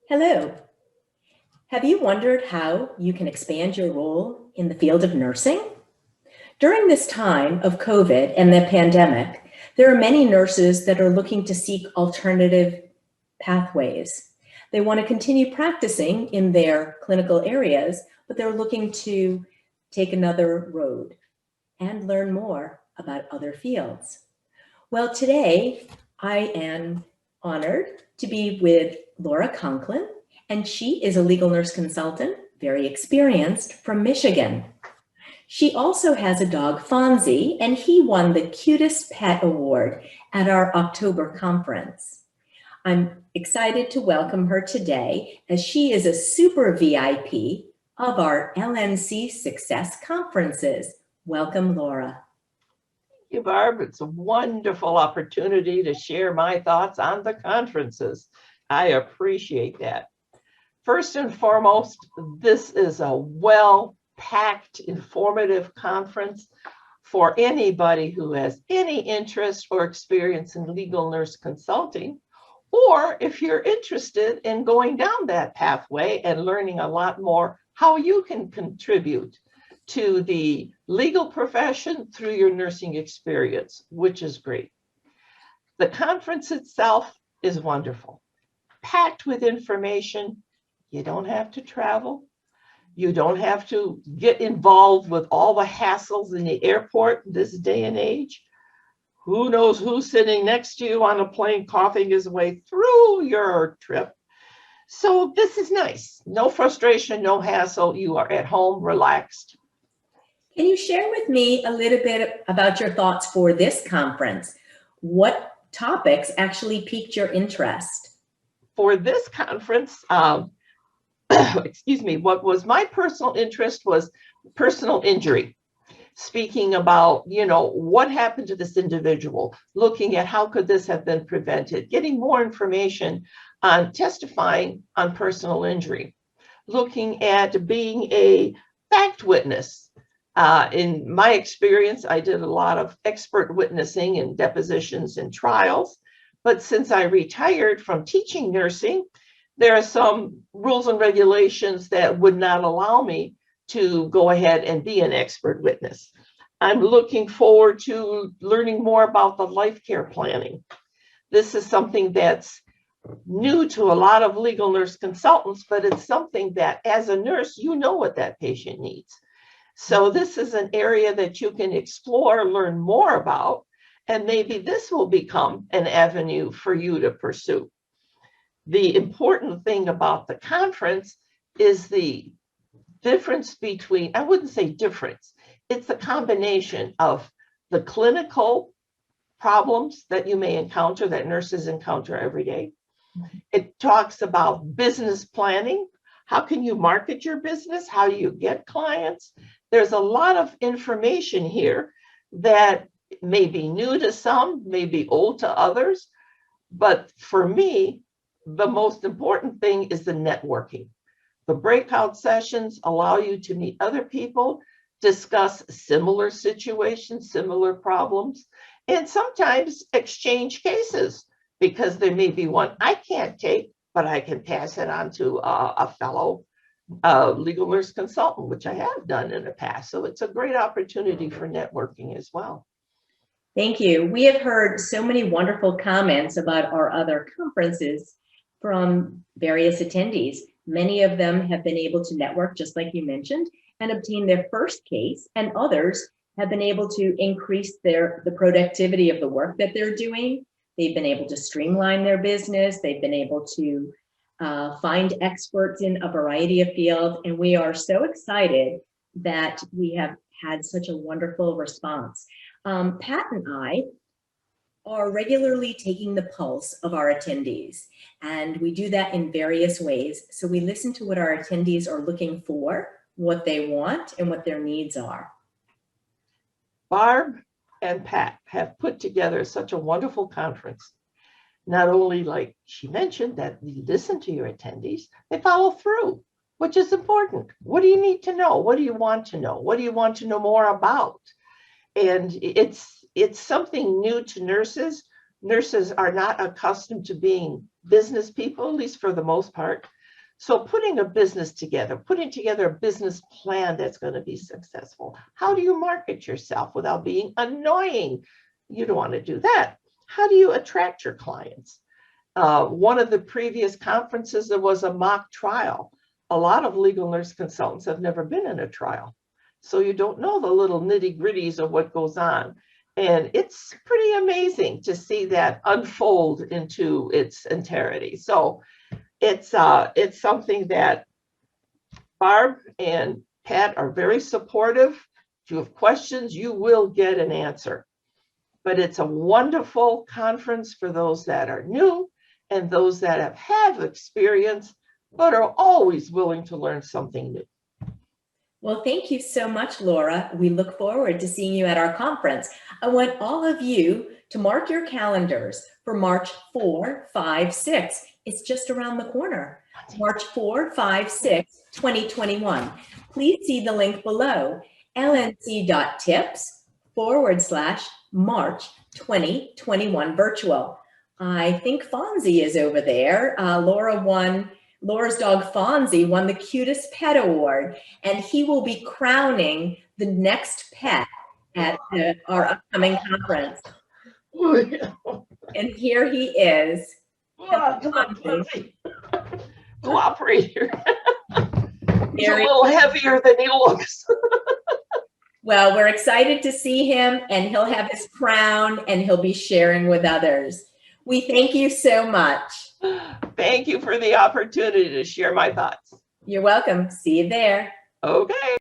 Hello. Have you wondered how you can expand your role in the field of nursing? During this time of COVID and the pandemic, there are many nurses that are looking to seek alternative pathways. They want to continue practicing in their clinical areas, but they're looking to take another road and learn more about other fields. Well, today I am honored to be with Laura Conklin, and she is a legal nurse consultant, very experienced, from Michigan. She also has a dog, Fonzie, and he won the Cutest Pet Award at our October conference. I'm excited to welcome her today as she is a super VIP of our LNC Success Conferences. Welcome, Laura. Thank you, Barb. It's a wonderful opportunity to share my thoughts on the conferences. I appreciate that. First and foremost, this is a well-packed, informative conference for anybody who has any interest or experience in legal nurse consulting, or if you're interested in going down that pathway and learning a lot more how you can contribute to the legal profession through your nursing experience, which is great. The conference itself is wonderful, packed with information. You don't have to travel. You don't have to get involved with all the hassles in the airport this day and age. Who knows who's sitting next to you on a plane coughing his way through your trip. So this is nice. No frustration, no hassle. You are at home, relaxed. Can you share with me a little bit about your thoughts for this conference? What topics actually piqued your interest? For this conference, excuse me, what was my personal interest was personal injury. Speaking about, what happened to this individual, looking at how could this have been prevented, getting more information on testifying on personal injury, looking at being a fact witness. In my experience, I did a lot of expert witnessing and depositions and trials. But since I retired from teaching nursing, there are some rules and regulations that would not allow me to go ahead and be an expert witness. I'm looking forward to learning more about the life care planning. This is something that's new to a lot of legal nurse consultants, but it's something that as a nurse, you know what that patient needs. So this is an area that you can explore, learn more about, and maybe this will become an avenue for you to pursue. The important thing about the conference is the difference between, I wouldn't say difference, it's the combination of the clinical problems that you may encounter, that nurses encounter every day. It talks about business planning. How can you market your business? How do you get clients? There's a lot of information here that may be new to some, may be old to others. But for me, the most important thing is the networking. The breakout sessions allow you to meet other people, discuss similar situations, similar problems, and sometimes exchange cases, because there may be one I can't take, but I can pass it on to a fellow legal nurse consultant, which I have done in the past. So it's a great opportunity for networking as well. Thank you. We have heard so many wonderful comments about our other conferences from various attendees. Many of them have been able to network, just like you mentioned, and obtain their first case, and others have been able to increase the productivity of the work that they're doing. They've been able to streamline their business. They've been able to find experts in a variety of fields, and we are so excited that we have had such a wonderful response. Pat and I are regularly taking the pulse of our attendees, and we do that in various ways. So we listen to what our attendees are looking for, what they want, and what their needs are. Barb and Pat have put together such a wonderful conference. Not only, like she mentioned, that you listen to your attendees, they follow through, which is important. What do you need to know? What do you want to know? What do you want to know more about? And it's something new to nurses. Nurses are not accustomed to being business people, at least for the most part. So putting a business together, putting together a business plan that's going to be successful. How do you market yourself without being annoying? You don't want to do that. How do you attract your clients? One of the previous conferences, there was a mock trial. A lot of legal nurse consultants have never been in a trial. So you don't know the little nitty gritties of what goes on. And it's pretty amazing to see that unfold into its entirety. So it's something that Barb and Pat are very supportive. If you have questions, you will get an answer. But it's a wonderful conference for those that are new and those that have experience, but are always willing to learn something new. Well, thank you so much, Laura. We look forward to seeing you at our conference. I want all of you to mark your calendars for March 4, 5, 6. It's just around the corner. March 4, 5, 6, 2021. Please see the link below, lnc.tips/March 2021 virtual. I think Fonzie is over there. Laura's dog Fonzie won the cutest pet award, and he will be crowning the next pet at our upcoming conference. And here he is. Cooperate here. He's a little heavier than he looks. Well, we're excited to see him, and he'll have his crown, and he'll be sharing with others. We thank you so much. Thank you for the opportunity to share my thoughts. You're welcome. See you there. Okay.